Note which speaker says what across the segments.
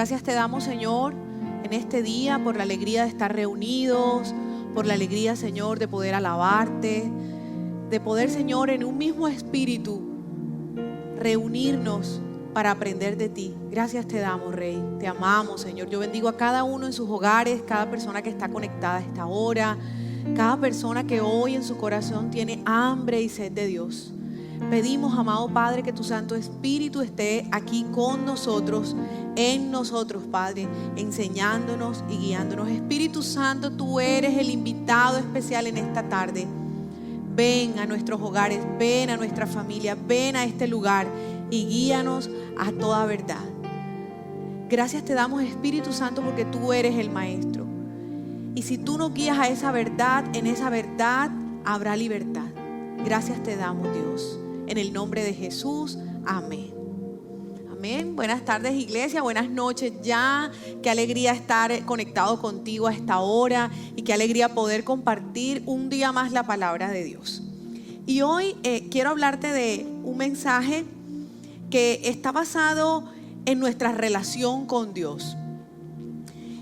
Speaker 1: Gracias te damos, Señor, en este día por la alegría de estar reunidos, por la alegría, Señor, de poder alabarte, de poder, Señor, en un mismo espíritu reunirnos para aprender de ti. Gracias te damos, Rey. Te amamos, Señor. Yo bendigo a cada uno en sus hogares, cada persona que está conectada a esta hora, cada persona que hoy en su corazón tiene hambre y sed de Dios. Pedimos, amado Padre, que tu Santo Espíritu esté aquí con nosotros, en nosotros, Padre, enseñándonos y guiándonos. Espíritu Santo, tú eres el invitado especial en esta tarde. Ven a nuestros hogares, ven a nuestra familia, ven a este lugar y guíanos a toda verdad. Gracias te damos, Espíritu Santo, porque tú eres el Maestro. Y si tú nos guías a esa verdad, en esa verdad habrá libertad. Gracias te damos, Dios. En el nombre de Jesús, amén. Amén. Buenas tardes, iglesia. Buenas noches ya. Qué alegría estar conectado contigo a esta hora y qué alegría poder compartir un día más la palabra de Dios. Y hoy quiero hablarte de un mensaje que está basado en nuestra relación con Dios.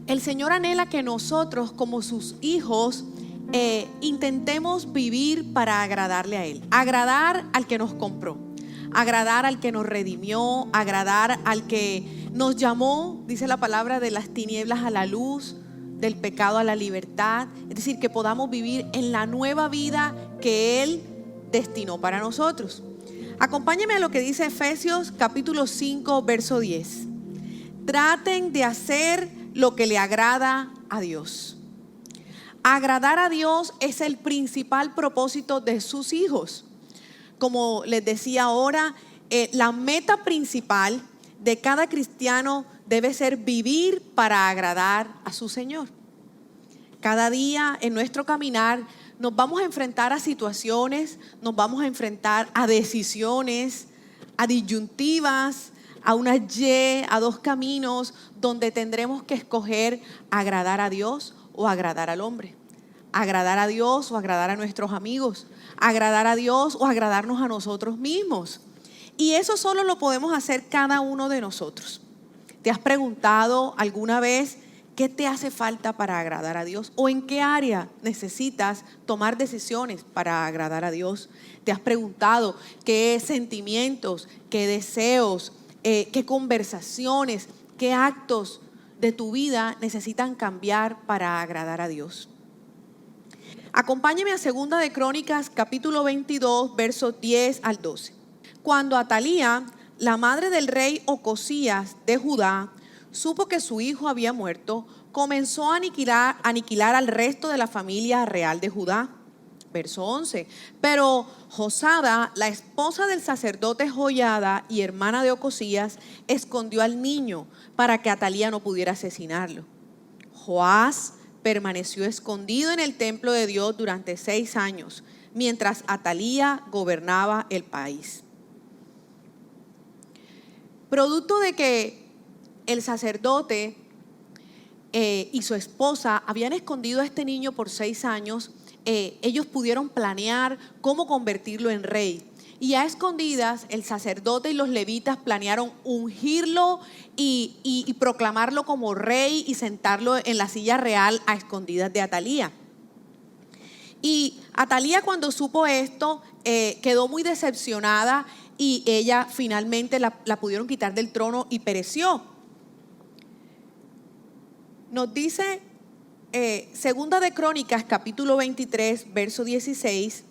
Speaker 1: El Señor anhela que nosotros, como sus hijos, intentemos vivir para agradarle a Él, agradar al que nos compró, agradar al que nos redimió, agradar al que nos llamó, dice la palabra, de las tinieblas a la luz, del pecado a la libertad. Es decir, que podamos vivir en la nueva vida que Él destinó para nosotros. Acompáñame a lo que dice Efesios capítulo 5, verso 10. Traten de hacer lo que le agrada a Dios. Agradar a Dios es el principal propósito de sus hijos. Como les decía ahora, la meta principal de cada cristiano debe ser vivir para agradar a su Señor. Cada día en nuestro caminar nos vamos a enfrentar a situaciones, nos vamos a enfrentar a decisiones, a disyuntivas, a una Y, a dos caminos donde tendremos que escoger agradar a Dios o agradar al hombre, agradar a Dios o agradar a nuestros amigos, agradar a Dios o agradarnos a nosotros mismos. Y eso solo lo podemos hacer cada uno de nosotros. ¿Te has preguntado alguna vez qué te hace falta para agradar a Dios? ¿O en qué área necesitas tomar decisiones para agradar a Dios? ¿Te has preguntado qué sentimientos, qué deseos, qué conversaciones, qué actos de tu vida necesitan cambiar para agradar a Dios? Acompáñame a 2 de Crónicas, capítulo 22, versos 10 al 12. Cuando Atalía, la madre del rey Ocosías de Judá, supo que su hijo había muerto, comenzó a aniquilar al resto de la familia real de Judá. Verso 11. Pero Josada, la esposa del sacerdote Joiada y hermana de Ocosías, escondió al niño para que Atalía no pudiera asesinarlo. Joás permaneció escondido en el templo de Dios durante 6 años, mientras Atalía gobernaba el país. Producto de que el sacerdote y su esposa habían escondido a este niño por 6 años, ellos pudieron planear cómo convertirlo en rey. Y a escondidas, el sacerdote y los levitas planearon ungirlo y proclamarlo como rey y sentarlo en la silla real a escondidas de Atalía. Y Atalía, cuando supo esto, quedó muy decepcionada y ella finalmente la pudieron quitar del trono y pereció. Nos dice 2 de Crónicas, capítulo 23, verso 16.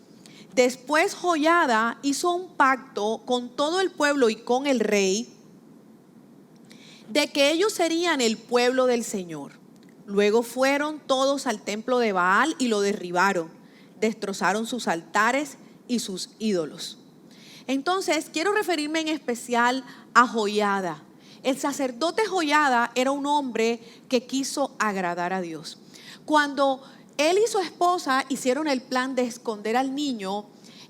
Speaker 1: Después Joiada hizo un pacto con todo el pueblo y con el rey de que ellos serían el pueblo del Señor. Luego fueron todos al templo de Baal y lo derribaron, destrozaron sus altares y sus ídolos. Entonces quiero referirme en especial a Joiada. El sacerdote Joiada era un hombre que quiso agradar a Dios. Cuando él y su esposa hicieron el plan de esconder al niño,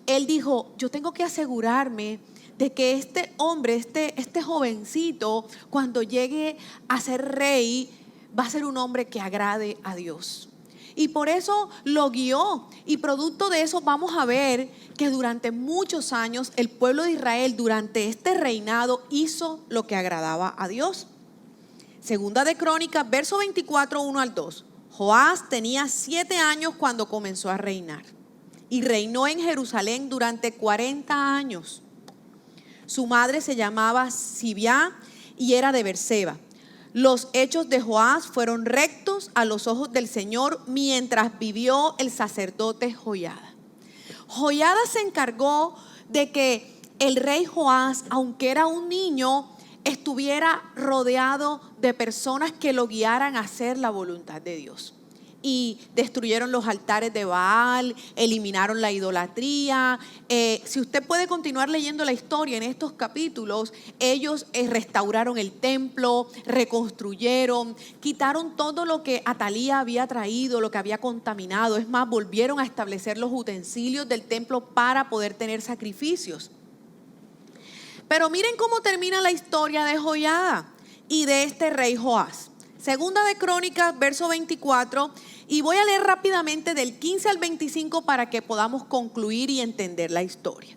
Speaker 1: él dijo: yo tengo que asegurarme de que este hombre, este jovencito, cuando llegue a ser rey, va a ser un hombre que agrade a Dios. Y por eso lo guió, y producto de eso vamos a ver que durante muchos años el pueblo de Israel, durante este reinado, hizo lo que agradaba a Dios. Segunda de Crónicas, verso 24, 1 al 2. Joás tenía 7 años cuando comenzó a reinar y reinó en Jerusalén durante 40 años. Su madre se llamaba Zibiá y era de Berseba. Los hechos de Joás fueron rectos a los ojos del Señor mientras vivió el sacerdote Joiada. Joiada se encargó de que el rey Joás, aunque era un niño, estuviera rodeado de personas que lo guiaran a hacer la voluntad de Dios. Y destruyeron los altares de Baal, eliminaron la idolatría. Si usted puede continuar leyendo la historia en estos capítulos, ellos restauraron el templo, reconstruyeron, quitaron todo lo que Atalía había traído, lo que había contaminado. Es más, volvieron a establecer los utensilios del templo para poder tener sacrificios. Pero miren cómo termina la historia de Joiada y de este rey Joás. Segunda de Crónicas, verso 24, y voy a leer rápidamente del 15 al 25 para que podamos concluir y entender la historia.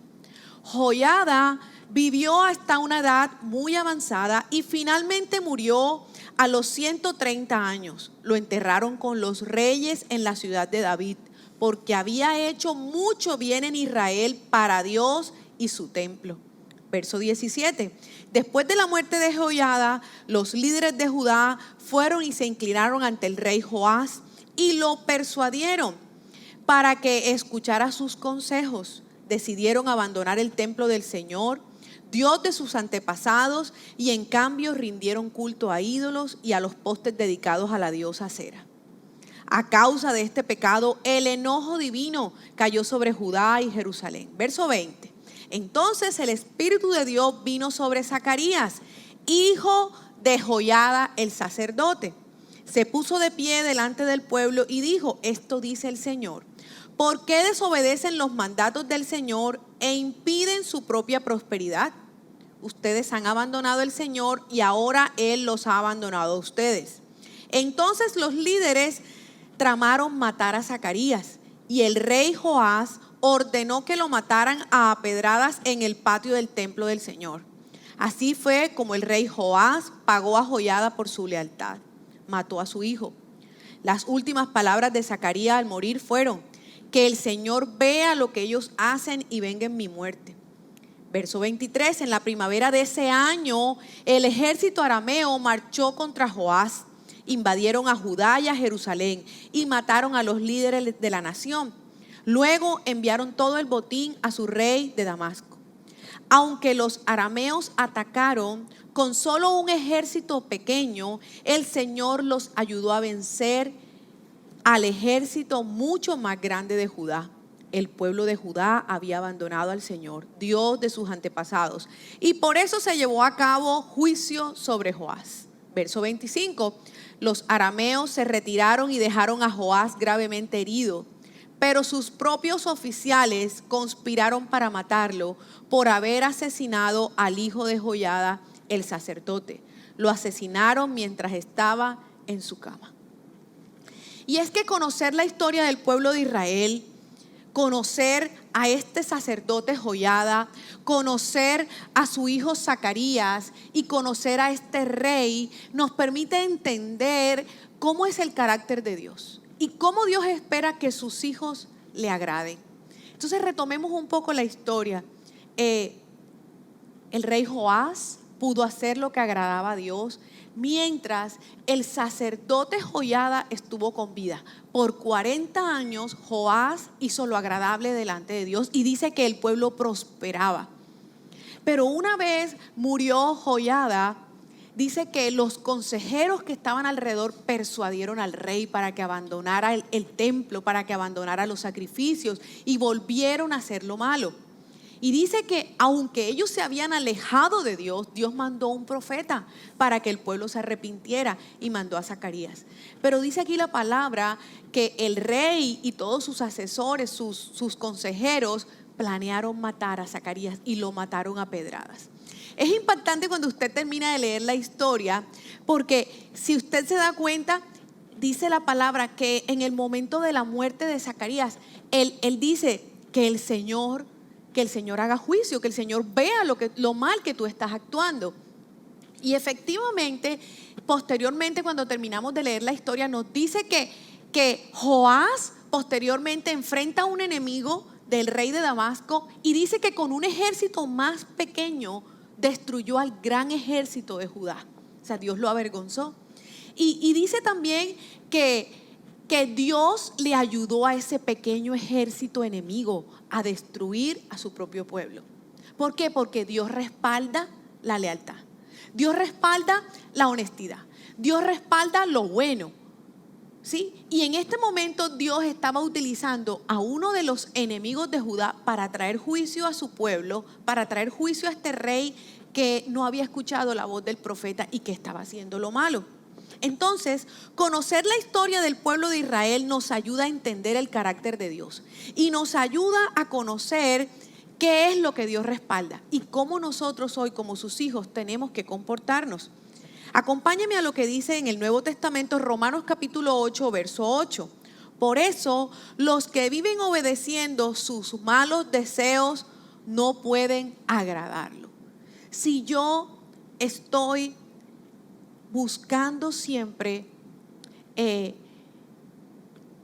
Speaker 1: Joiada vivió hasta una edad muy avanzada y finalmente murió a los 130 años. Lo enterraron con los reyes en la ciudad de David, porque había hecho mucho bien en Israel para Dios y su templo. Verso 17. Después de la muerte de Joiada, los líderes de Judá fueron y se inclinaron ante el rey Joás y lo persuadieron para que escuchara sus consejos. Decidieron abandonar el templo del Señor, Dios de sus antepasados, y en cambio rindieron culto a ídolos y a los postes dedicados a la diosa Acera. A causa de este pecado, el enojo divino cayó sobre Judá y Jerusalén. Verso 20. Entonces el Espíritu de Dios vino sobre Zacarías, hijo de Joiada el sacerdote. Se puso de pie delante del pueblo y dijo: esto dice el Señor, ¿por qué desobedecen los mandatos del Señor e impiden su propia prosperidad? Ustedes han abandonado al Señor y ahora Él los ha abandonado a ustedes. Entonces los líderes tramaron matar a Zacarías y el rey Joás ordenó que lo mataran a pedradas en el patio del templo del Señor. Así fue como el rey Joás pagó a Joiada por su lealtad. Mató a su hijo. Las últimas palabras de Zacarías al morir fueron: que el Señor vea lo que ellos hacen y venga en mi muerte. Verso 23. En la primavera de ese año, el ejército arameo marchó contra Joás. Invadieron a Judá y a Jerusalén y mataron a los líderes de la nación. Luego enviaron todo el botín a su rey de Damasco. Aunque los arameos atacaron con solo un ejército pequeño, el Señor los ayudó a vencer al ejército mucho más grande de Judá. El pueblo de Judá había abandonado al Señor, Dios de sus antepasados, y por eso se llevó a cabo juicio sobre Joás. Verso 25. Los arameos se retiraron y dejaron a Joás gravemente herido. Pero sus propios oficiales conspiraron para matarlo por haber asesinado al hijo de Joiada, el sacerdote. Lo asesinaron mientras estaba en su cama. Y es que conocer la historia del pueblo de Israel, conocer a este sacerdote Joiada, conocer a su hijo Zacarías y conocer a este rey nos permite entender cómo es el carácter de Dios y cómo Dios espera que sus hijos le agraden. Entonces retomemos un poco la historia. El rey Joás pudo hacer lo que agradaba a Dios, mientras el sacerdote Joiada estuvo con vida. Por 40 años Joás hizo lo agradable delante de Dios y dice que el pueblo prosperaba. Pero una vez murió Joiada, dice que los consejeros que estaban alrededor persuadieron al rey para que abandonara el templo, para que abandonara los sacrificios, y volvieron a hacer lo malo. Y dice que aunque ellos se habían alejado de Dios, Dios mandó un profeta para que el pueblo se arrepintiera y mandó a Zacarías. Pero dice aquí la palabra que el rey y todos sus asesores, sus consejeros, planearon matar a Zacarías y lo mataron a pedradas. Es impactante cuando usted termina de leer la historia, porque si usted se da cuenta, dice la palabra que en el momento de la muerte de Zacarías, él dice que el Señor haga juicio, que el Señor vea lo mal que tú estás actuando. Y efectivamente, posteriormente, cuando terminamos de leer la historia, nos dice que Joás posteriormente enfrenta a un enemigo del rey de Damasco y dice que con un ejército más pequeño destruyó al gran ejército de Judá. O sea, Dios lo avergonzó. Y dice también que Dios le ayudó a ese pequeño ejército enemigo a destruir a su propio pueblo. ¿Por qué? Porque Dios respalda la lealtad. Dios respalda la honestidad. Dios respalda lo bueno. ¿Sí? Y en este momento Dios estaba utilizando a uno de los enemigos de Judá para traer juicio a su pueblo, para traer juicio a este rey que no había escuchado la voz del profeta y que estaba haciendo lo malo. Entonces, conocer la historia del pueblo de Israel nos ayuda a entender el carácter de Dios y nos ayuda a conocer qué es lo que Dios respalda y cómo nosotros hoy como sus hijos tenemos que comportarnos. Acompáñame a lo que dice en el Nuevo Testamento, Romanos capítulo 8, verso 8. Por eso, los que viven obedeciendo sus malos deseos no pueden agradarlo. Si yo estoy buscando siempre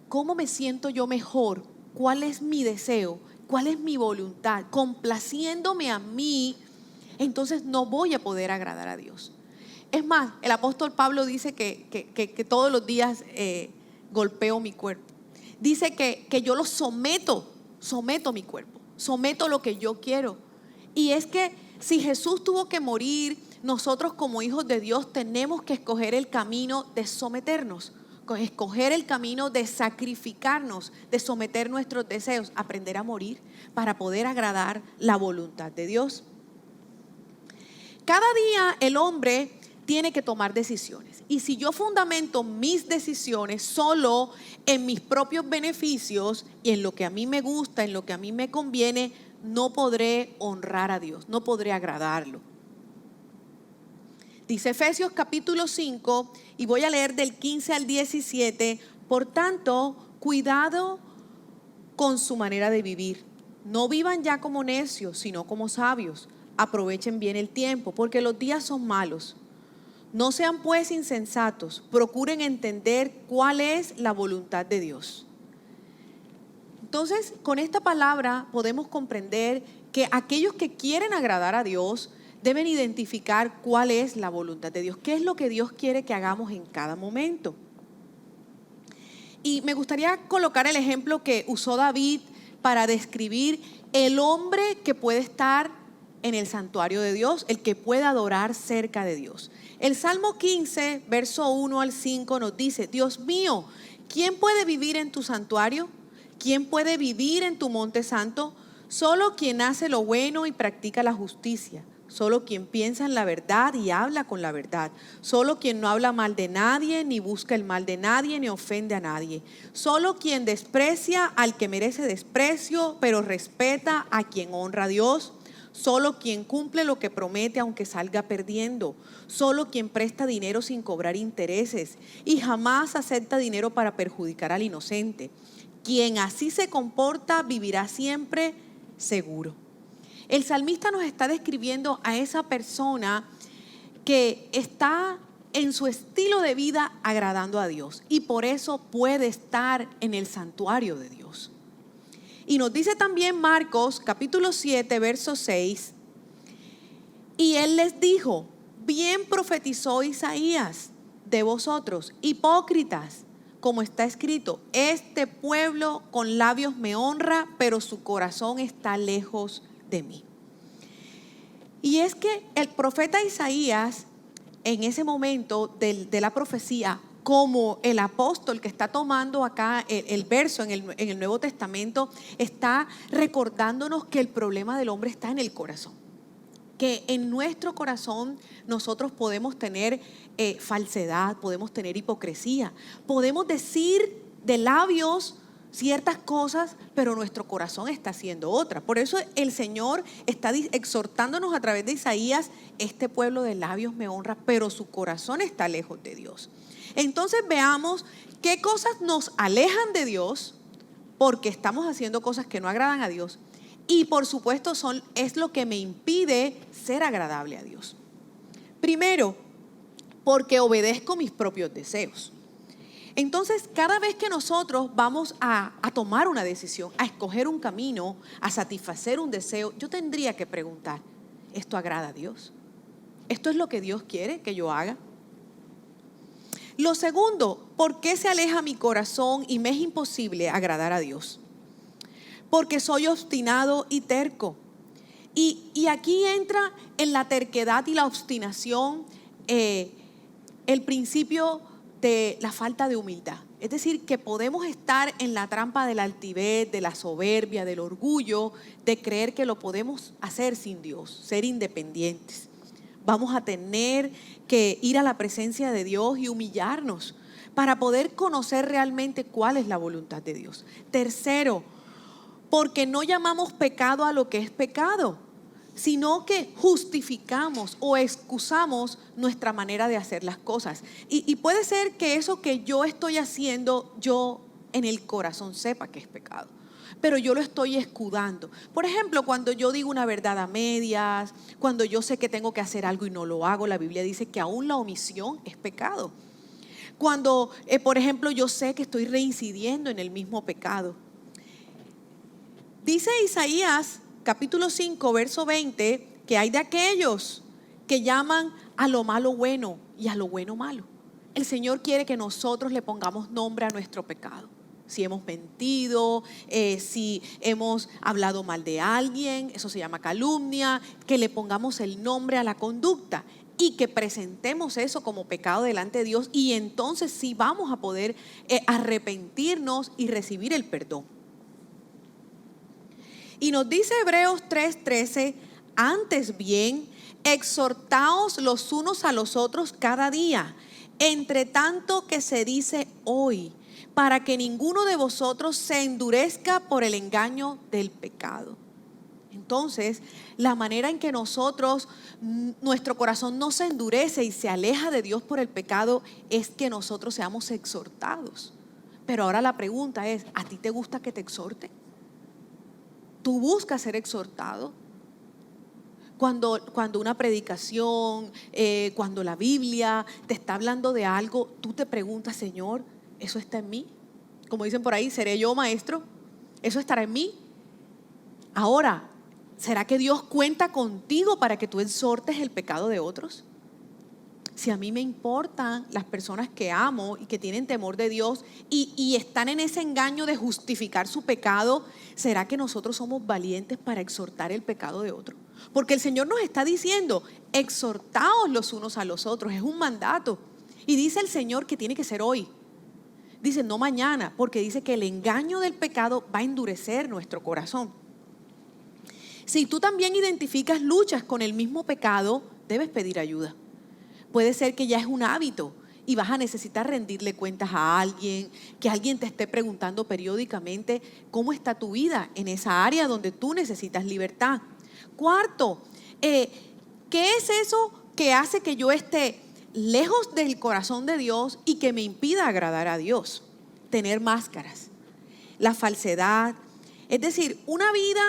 Speaker 1: cómo me siento yo mejor, cuál es mi deseo, cuál es mi voluntad, complaciéndome a mí, entonces no voy a poder agradar a Dios. Es más, el apóstol Pablo dice que todos los días golpeo mi cuerpo. Dice que yo lo someto mi cuerpo, someto lo que yo quiero. Y es que si Jesús tuvo que morir, nosotros como hijos de Dios tenemos que escoger el camino de someternos, escoger el camino de sacrificarnos, de someter nuestros deseos, aprender a morir para poder agradar la voluntad de Dios. Cada día el hombre tiene que tomar decisiones. Y si yo fundamento mis decisiones solo en mis propios beneficios y en lo que a mí me gusta, en lo que a mí me conviene, no podré honrar a Dios, no podré agradarlo. Dice Efesios capítulo 5, y voy a leer del 15 al 17. Por tanto, cuidado con su manera de vivir. No vivan ya como necios, sino como sabios. Aprovechen bien el tiempo, porque los días son malos. No sean pues insensatos, procuren entender cuál es la voluntad de Dios. Entonces, con esta palabra podemos comprender que aquellos que quieren agradar a Dios deben identificar cuál es la voluntad de Dios, qué es lo que Dios quiere que hagamos en cada momento. Y me gustaría colocar el ejemplo que usó David para describir el hombre que puede estar en el santuario de Dios, el que puede adorar cerca de Dios. El Salmo 15, verso 1 al 5 nos dice: Dios mío, ¿quién puede vivir en tu santuario? ¿Quién puede vivir en tu monte santo? Solo quien hace lo bueno y practica la justicia. Solo quien piensa en la verdad y habla con la verdad. Solo quien no habla mal de nadie, ni busca el mal de nadie, ni ofende a nadie. Solo quien desprecia al que merece desprecio, pero respeta a quien honra a Dios. Solo quien cumple lo que promete aunque salga perdiendo. Solo quien presta dinero sin cobrar intereses y jamás acepta dinero para perjudicar al inocente. Quien así se comporta vivirá siempre seguro. El salmista nos está describiendo a esa persona que está en su estilo de vida agradando a Dios y por eso puede estar en el santuario de Dios. Y nos dice también Marcos capítulo 7 verso 6: y él les dijo: bien profetizó Isaías de vosotros, hipócritas, como está escrito: este pueblo con labios me honra, pero su corazón está lejos de mí. Y es que el profeta Isaías, en ese momento de la profecía, como el apóstol que está tomando acá el verso en el Nuevo Testamento, está recordándonos que el problema del hombre está en el corazón. Que en nuestro corazón nosotros podemos tener falsedad, podemos tener hipocresía, podemos decir de labios ciertas cosas, pero nuestro corazón está haciendo otra. Por eso el Señor está exhortándonos a través de Isaías: este pueblo de labios me honra, pero su corazón está lejos de Dios. Entonces veamos qué cosas nos alejan de Dios porque estamos haciendo cosas que no agradan a Dios. Y por supuesto es lo que me impide ser agradable a Dios. Primero, porque obedezco mis propios deseos. Entonces, cada vez que nosotros vamos a tomar una decisión, a escoger un camino, a satisfacer un deseo, yo tendría que preguntar, ¿esto agrada a Dios? ¿Esto es lo que Dios quiere que yo haga? Lo segundo, ¿por qué se aleja mi corazón y me es imposible agradar a Dios? Porque soy obstinado y terco. Y aquí entra en la terquedad y la obstinación el principio de la falta de humildad. Es decir, que podemos estar en la trampa de la altivez, de la soberbia, del orgullo, de creer que lo podemos hacer sin Dios, ser independientes. Vamos a tener que ir a la presencia de Dios y humillarnos para poder conocer realmente cuál es la voluntad de Dios. Tercero, porque no llamamos pecado a lo que es pecado, sino que justificamos o excusamos nuestra manera de hacer las cosas. Y puede ser que eso que yo estoy haciendo, yo en el corazón sepa que es pecado, pero yo lo estoy escudando. Por ejemplo, cuando yo digo una verdad a medias, cuando yo sé que tengo que hacer algo y no lo hago, la Biblia dice que aún la omisión es pecado. Cuando, por ejemplo, yo sé que estoy reincidiendo en el mismo pecado. Dice Isaías capítulo 5, verso 20, que hay de aquellos que llaman a lo malo bueno y a lo bueno malo. El Señor quiere que nosotros le pongamos nombre a nuestro pecado. Si hemos mentido, si hemos hablado mal de alguien, eso se llama calumnia, que le pongamos el nombre a la conducta y que presentemos eso como pecado delante de Dios, y entonces sí vamos a poder arrepentirnos y recibir el perdón. Y nos dice Hebreos 3:13, antes bien, exhortaos los unos a los otros cada día, entre tanto que se dice hoy, para que ninguno de vosotros se endurezca por el engaño del pecado. Entonces, la manera en que nosotros, nuestro corazón no se endurece y se aleja de Dios por el pecado, es que nosotros seamos exhortados. Pero ahora la pregunta es, ¿a ti te gusta que te exhorten? ¿Tú buscas ser exhortado? Cuando una predicación, cuando la Biblia te está hablando de algo, tú te preguntas, Señor, ¿eso está en mí? Como dicen por ahí, ¿seré yo maestro? ¿Eso estará en mí? Ahora, ¿será que Dios cuenta contigo para que tú exhortes el pecado de otros? Si a mí me importan las personas que amo y que tienen temor de Dios y están en ese engaño de justificar su pecado, ¿será que nosotros somos valientes para exhortar el pecado de otro? Porque el Señor nos está diciendo, exhortaos los unos a los otros, es un mandato. Y dice el Señor que tiene que ser hoy. Dice no mañana, porque dice que el engaño del pecado va a endurecer nuestro corazón. Si tú también identificas luchas con el mismo pecado, debes pedir ayuda. Puede ser que ya es un hábito y vas a necesitar rendirle cuentas a alguien, que alguien te esté preguntando periódicamente cómo está tu vida en esa área donde tú necesitas libertad. Cuarto, ¿qué es eso que hace que yo esté lejos del corazón de Dios y que me impida agradar a Dios? Tener máscaras, la falsedad, es decir, una vida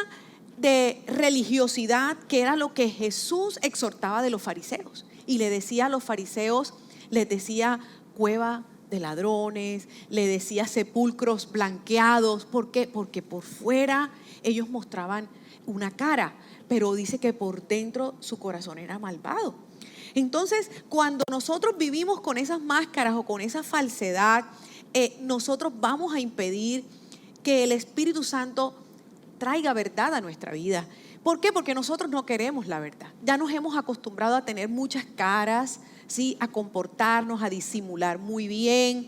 Speaker 1: de religiosidad, que era lo que Jesús exhortaba de los fariseos. Y le decía a los fariseos, les decía cueva de ladrones, le decía sepulcros blanqueados. ¿Por qué? Porque por fuera ellos mostraban una cara, pero dice que por dentro su corazón era malvado. Entonces, cuando nosotros vivimos con esas máscaras o con esa falsedad, nosotros vamos a impedir que el Espíritu Santo traiga verdad a nuestra vida. ¿Por qué? Porque nosotros no queremos la verdad. Ya nos hemos acostumbrado a tener muchas caras, ¿sí? A comportarnos, a disimular muy bien.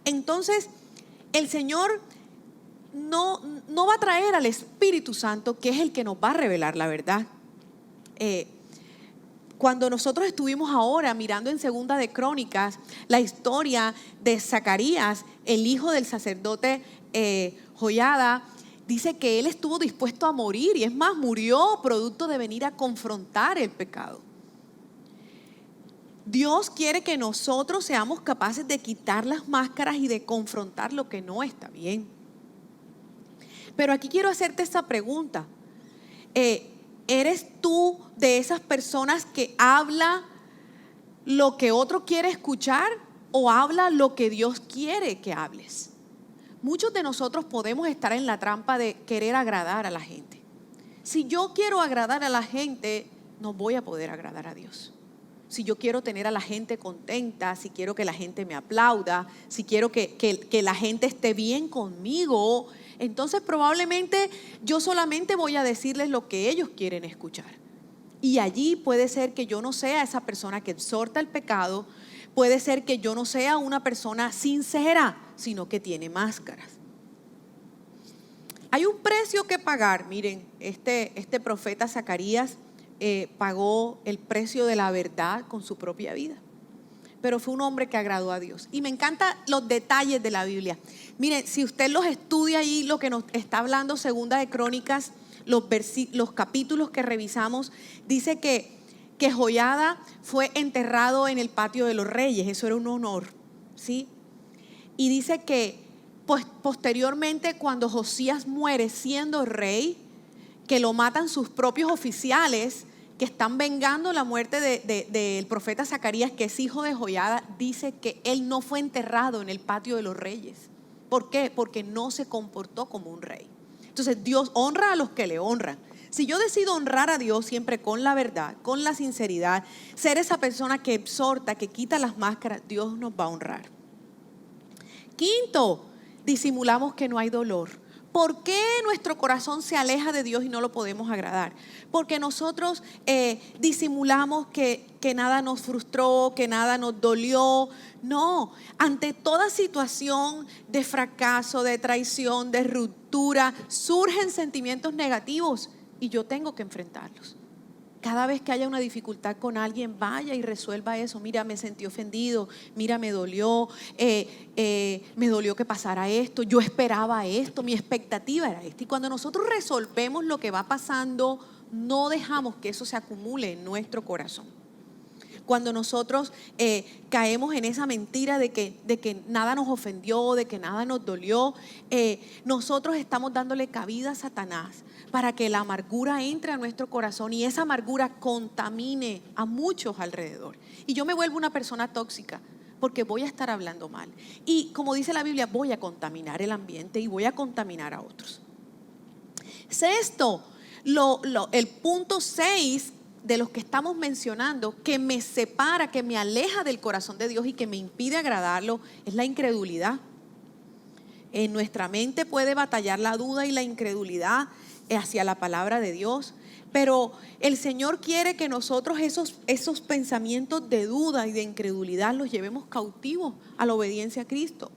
Speaker 1: Entonces, el Señor no va a traer al Espíritu Santo, que es el que nos va a revelar la verdad. Cuando nosotros estuvimos ahora mirando en Segunda de Crónicas la historia de Zacarías, el hijo del sacerdote Joiada, dice que él estuvo dispuesto a morir, y es más, murió producto de venir a confrontar el pecado. Dios quiere que nosotros seamos capaces de quitar las máscaras y de confrontar lo que no está bien. Pero aquí quiero hacerte esta pregunta. ¿Eres tú de esas personas que habla lo que otro quiere escuchar o habla lo que Dios quiere que hables. Muchos de nosotros podemos estar en la trampa de querer agradar a la gente. Si yo quiero agradar a la gente, no voy a poder agradar a Dios. Si yo quiero tener a la gente contenta, si quiero que la gente me aplauda, si quiero que la gente esté bien conmigo, entonces probablemente yo solamente voy a decirles lo que ellos quieren escuchar. Y allí puede ser que yo no sea esa persona que exhorta el pecado, puede ser que yo no sea una persona sincera, sino que tiene máscaras. Hay un precio que pagar. Miren, este profeta Zacarías pagó el precio de la verdad con su propia vida, pero fue un hombre que agradó a Dios. Y me encantan los detalles de la Biblia. Miren, si usted los estudia ahí, lo que nos está hablando Segunda de Crónicas, los capítulos que revisamos, dice que Joiada fue enterrado en el patio de los reyes. Eso era un honor, ¿sí? Y dice que pues, posteriormente, cuando Josías muere siendo rey, que lo matan sus propios oficiales que están vengando la muerte del profeta Zacarías, que es hijo de Joiada, dice que él no fue enterrado en el patio de los reyes. ¿Por qué? Porque no se comportó como un rey. Entonces Dios honra a los que le honran. Si yo decido honrar a Dios siempre con la verdad, con la sinceridad, ser esa persona que exhorta, que quita las máscaras, Dios nos va a honrar. Quinto, disimulamos que no hay dolor. ¿Por qué nuestro corazón se aleja de Dios y no lo podemos agradar? Porque nosotros disimulamos que nada nos frustró, que nada nos dolió. No, ante toda situación de fracaso, de traición, de ruptura, surgen sentimientos negativos y yo tengo que enfrentarlos. Cada vez que haya una dificultad con alguien, vaya y resuelva eso. Mira, me sentí ofendido, mira, me dolió que pasara esto, yo esperaba esto, mi expectativa era esto. Y cuando nosotros resolvemos lo que va pasando, no dejamos que eso se acumule en nuestro corazón. Cuando nosotros caemos en esa mentira de que nada nos ofendió, de que nada nos dolió, nosotros estamos dándole cabida a Satanás para que la amargura entre a nuestro corazón y esa amargura contamine a muchos alrededor. Y yo me vuelvo una persona tóxica porque voy a estar hablando mal. Y como dice la Biblia, voy a contaminar el ambiente y voy a contaminar a otros. Sexto, el punto 6 de los que estamos mencionando, que me separa, que me aleja del corazón de Dios y que me impide agradarlo, es la incredulidad. En nuestra mente puede batallar la duda y la incredulidad hacia la palabra de Dios, pero el Señor quiere que nosotros esos pensamientos de duda y de incredulidad los llevemos cautivos a la obediencia a Cristo.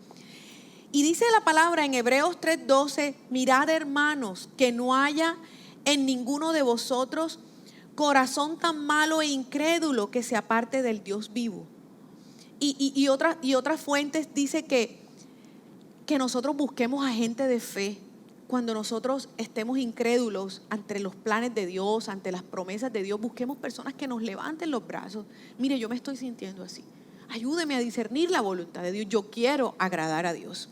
Speaker 1: Y dice la palabra en Hebreos 3:12: mirad, hermanos, que no haya en ninguno de vosotros corazón tan malo e incrédulo que se aparte del Dios vivo. Y otras fuentes dice que nosotros busquemos a gente de fe. Cuando nosotros estemos incrédulos ante los planes de Dios, ante las promesas de Dios, busquemos personas que nos levanten los brazos. Mire, yo me estoy sintiendo así. Ayúdeme a discernir la voluntad de Dios. Yo quiero agradar a Dios.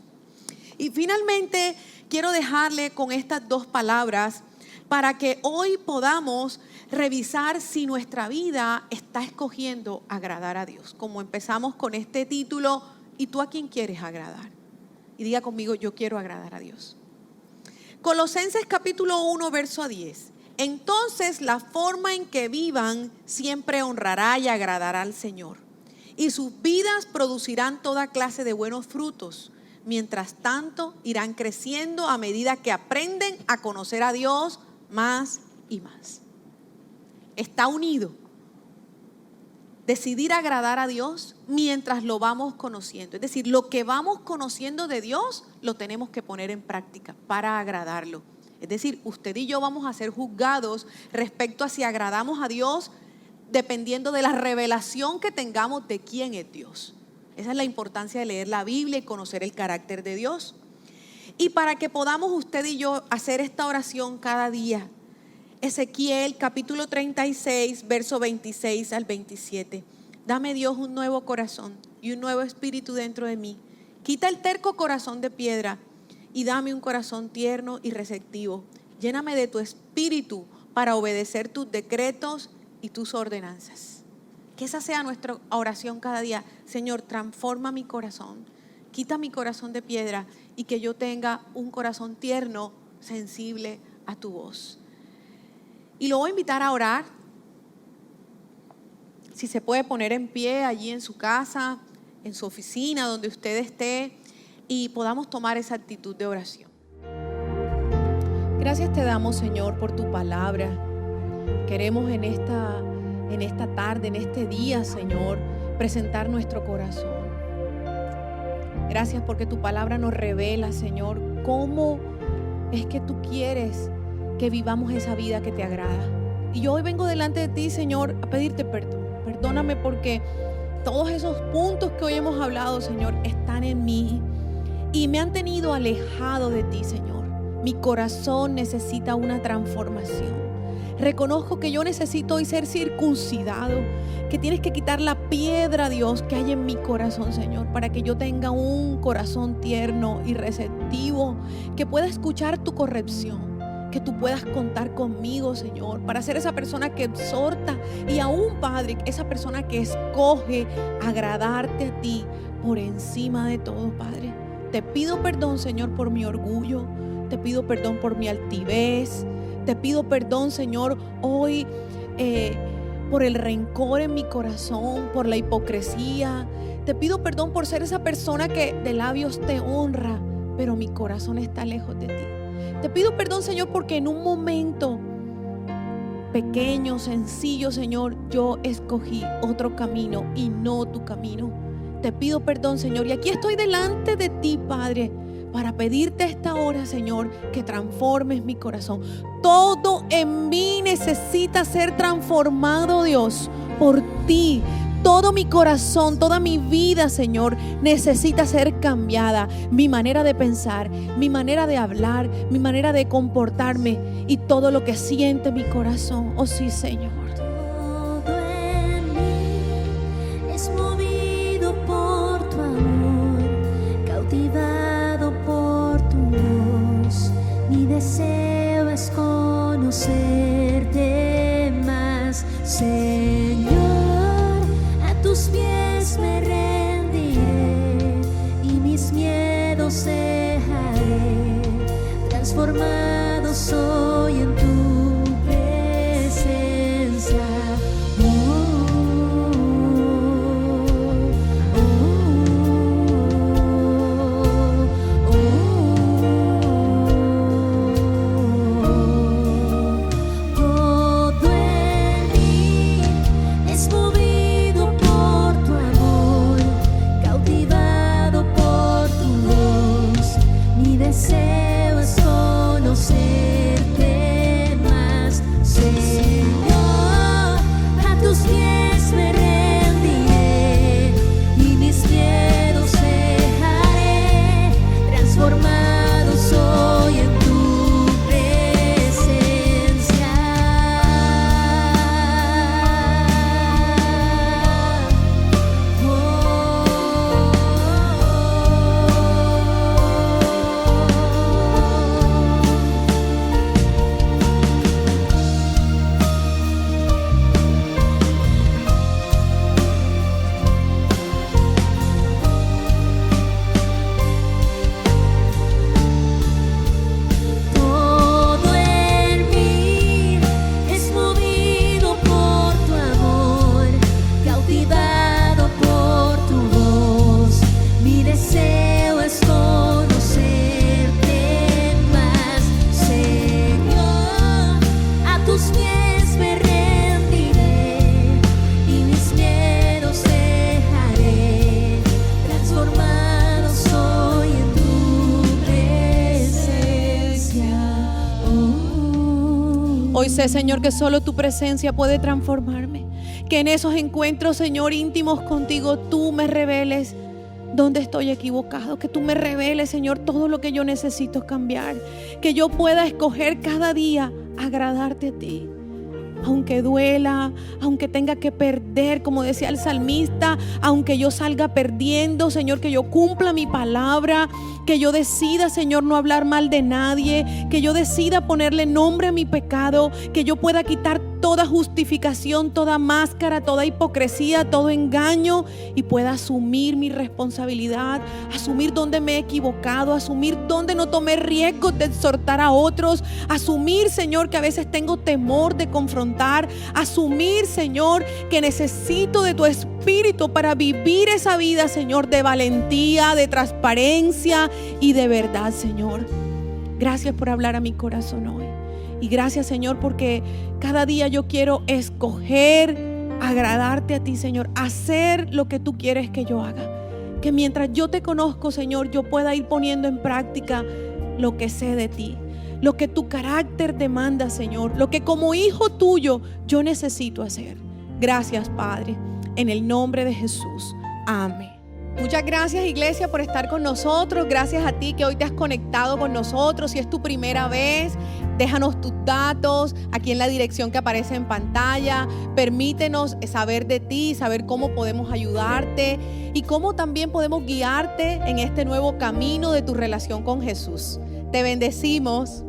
Speaker 1: Y finalmente quiero dejarle con estas dos palabras para que hoy podamos revisar si nuestra vida está escogiendo agradar a Dios. Como empezamos con este título, ¿y tú a quién quieres agradar? Y diga conmigo: yo quiero agradar a Dios. Colosenses capítulo 1, verso 10. Entonces la forma en que vivan siempre honrará y agradará al Señor, y sus vidas producirán toda clase de buenos frutos. Mientras tanto, irán creciendo a medida que aprenden a conocer a Dios más y más. Está unido. Decidir agradar a Dios mientras lo vamos conociendo. Es decir, lo que vamos conociendo de Dios lo tenemos que poner en práctica para agradarlo. Es decir, usted y yo vamos a ser juzgados respecto a si agradamos a Dios dependiendo de la revelación que tengamos de quién es Dios. Esa es la importancia de leer la Biblia y conocer el carácter de Dios. Y para que podamos usted y yo hacer esta oración cada día, Ezequiel capítulo 36, verso 26 al 27. Dame, Dios, un nuevo corazón y un nuevo espíritu dentro de mí. Quita el terco corazón de piedra y dame un corazón tierno y receptivo. Lléname de tu espíritu para obedecer tus decretos y tus ordenanzas. Que esa sea nuestra oración cada día. Señor, transforma mi corazón, quita mi corazón de piedra y que yo tenga un corazón tierno, sensible a tu voz. Y lo voy a invitar a orar. Si se puede poner en pie allí en su casa, en su oficina, donde usted esté, y podamos tomar esa actitud de oración. Gracias te damos, Señor, por tu palabra. Queremos en esta tarde, en este día, Señor, presentar nuestro corazón. Gracias porque tu palabra nos revela, Señor, cómo es que tú quieres que vivamos esa vida que te agrada. Y yo hoy vengo delante de ti, Señor, a pedirte perdón. Perdóname porque todos esos puntos que hoy hemos hablado, Señor, están en mí y me han tenido alejado de ti, Señor. Mi corazón necesita una transformación. Reconozco que yo necesito hoy ser circuncidado, que tienes que quitar la piedra, Dios, que hay en mi corazón, Señor, para que yo tenga un corazón tierno y receptivo, que pueda escuchar tu corrección, que tú puedas contar conmigo, Señor, para ser esa persona que exhorta y aún, Padre, esa persona que escoge agradarte a ti por encima de todo, Padre. Te pido perdón, Señor, por mi orgullo, te pido perdón por mi altivez, te pido perdón, Señor, hoy por el rencor en mi corazón, por la hipocresía. Te pido perdón por ser esa persona que de labios te honra, pero mi corazón está lejos de ti. Te pido perdón, Señor, porque en un momento pequeño, sencillo, Señor, yo escogí otro camino y no tu camino. Te pido perdón, Señor, y aquí estoy delante de ti, Padre, para pedirte esta hora, Señor, que transformes mi corazón. Todo en mí necesita ser transformado, Dios, por ti. Todo mi corazón, toda mi vida, Señor, necesita ser cambiada. Mi manera de pensar, mi manera de hablar, mi manera de comportarme y todo lo que siente mi corazón. Oh sí, Señor.
Speaker 2: Todo en mí es movido por tu amor, cautivado por tu voz. Mi deseo es conocerte más, Señor. Tus pies me rendiré y mis miedos dejaré. Transformado soy en tu presencia. Todo en mí es movido por tu amor, cautivado por tu voz. Mi deseo es conocerte más, Señor. A tus pies me rendiré y mis miedos dejaré. Transformado soy en tu presencia. Todo en mí es movido por tu amor, cautivado por tu voz. Mi deseo es conocerte más, Señor. A tus pies me rendiré y mis miedos dejaré. Transformado soy en tu presencia.
Speaker 1: Hoy sé, Señor, que solo tu presencia puede transformarme. Que en esos encuentros, Señor, íntimos contigo, tú me reveles dónde estoy equivocado. Que tú me reveles, Señor, todo lo que yo necesito cambiar. Que yo pueda escoger cada día agradarte a ti. Aunque duela, aunque tenga que perder, como decía el salmista, aunque yo salga perdiendo, Señor, que yo cumpla mi palabra, que yo decida, Señor, no hablar mal de nadie, que yo decida ponerle nombre a mi pecado, que yo pueda quitar toda justificación, toda máscara, toda hipocresía, todo engaño y pueda asumir mi responsabilidad, asumir dónde me he equivocado, asumir dónde no tomé riesgos de exhortar a otros, asumir, Señor, que a veces tengo temor de confrontar, asumir, Señor, que necesito de tu Espíritu para vivir esa vida, Señor, de valentía, de transparencia y de verdad, Señor. Gracias por hablar a mi corazón hoy. Y gracias, Señor, porque cada día yo quiero escoger agradarte a ti, Señor, hacer lo que tú quieres que yo haga. Que mientras yo te conozco, Señor, yo pueda ir poniendo en práctica lo que sé de ti, lo que tu carácter demanda, Señor, lo que como hijo tuyo yo necesito hacer. Gracias, Padre, en el nombre de Jesús. Amén. Muchas gracias, iglesia, por estar con nosotros. Gracias a ti que hoy te has conectado con nosotros. Si es tu primera vez, déjanos tus datos aquí en la dirección que aparece en pantalla. Permítenos saber de ti, saber cómo podemos ayudarte y cómo también podemos guiarte en este nuevo camino de tu relación con Jesús. Te bendecimos.